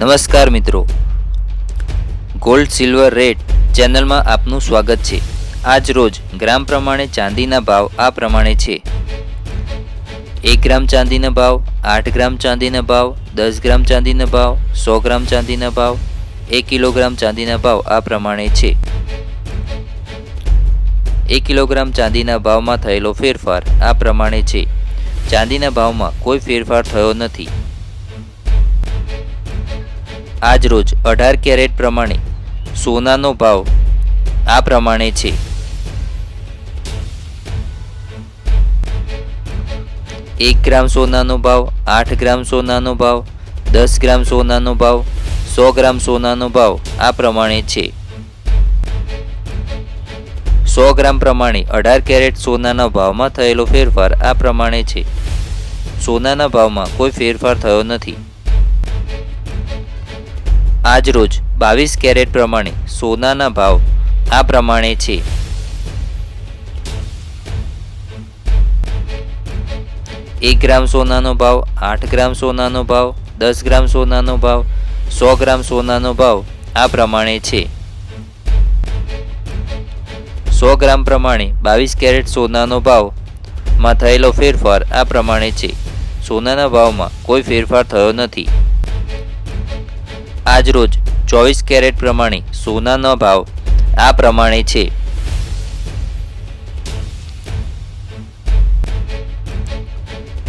નમસ્કાર મિત્રો, gold silver rate ચેનલમાં આપનું સ્વાગત છે। આજ રોજ ગ્રામ પ્રમાણે ચાંદીના ભાવ આ પ્રમાણે છે। 1 ગ્રામ ચાંદીના ભાવ, 8 ગ્રામ ચાંદીના ભાવ, 10 ગ્રામ ચાંદીના ભાવ, 100 ગ્રામ ચાંદીના ભાવ, 1 કિલોગ્રામ ચાંદીના ભાવ આ પ્રમાણે છે। 1 કિલોગ્રામ ચાંદીના ભાવમાં થયેલો ફેરફાર આ પ્રમાણે છે। ચાંદીના ભાવમાં કોઈ ફેરફાર થયો નથી। આજ રોજ 18 કેરેટ પ્રમાણે સોનાનો ભાવ આ પ્રમાણે છે। 1 ગ્રામ સોનાનો ભાવ, 8 ગ્રામ સોનાનો ભાવ, 10 ગ્રામ સોનાનો ભાવ, 100 ગ્રામ સોનાનો ભાવ આ પ્રમાણે છે। 100 ગ્રામ પ્રમાણે 18 કેરેટ સોનાના ભાવમાં થયેલો ફેરફાર આ પ્રમાણે છે। સોનાના ભાવમાં કોઈ ફેરફાર થયો નથી। આજ રોજ 22 કેરેટ પ્રમાણે સોનાના ભાવ આ પ્રમાણે છે। 1 ગ્રામ સોનાનો ભાવ, 8 ગ્રામ સોનાનો ભાવ, 10 ગ્રામ સોનાનો ભાવ, 100 ગ્રામ સોનાનો ભાવ આ પ્રમાણે છે। 100 ગ્રામ પ્રમાણે 22 કેરેટ સોનાનો ભાવમાં થયેલો ફેરફાર આ પ્રમાણે છે। સોનાના ભાવમાં કોઈ ફેરફાર થયો નથી। આજ રોજ 24 કેરેટ પ્રમાણે સોનાનો ભાવ આ પ્રમાણે છે।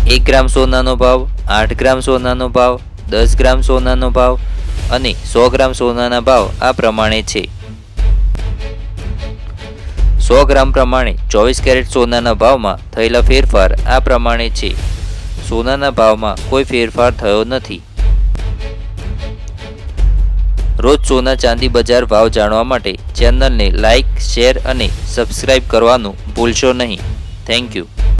1 ગ્રામ સોનાનો ભાવ, 8 ગ્રામ સોનાનો ભાવ, 10 ગ્રામ સોનાનો ભાવ અને 100 ગ્રામ સોનાના ભાવ આ પ્રમાણે છે। 100 ગ્રામ પ્રમાણે 24 કેરેટ સોનાના ભાવમાં થયેલા ફેરફાર આ પ્રમાણે છે। સોનાના ભાવમાં કોઈ ફેરફાર થયો નથી। રોજ સોના ચાંદી બજાર ભાવ જાણવા માટે ચેનલને લાઇક, શેર અને સબસ્ક્રાઇબ કરવાનું ભૂલશો નહીં। Thank you.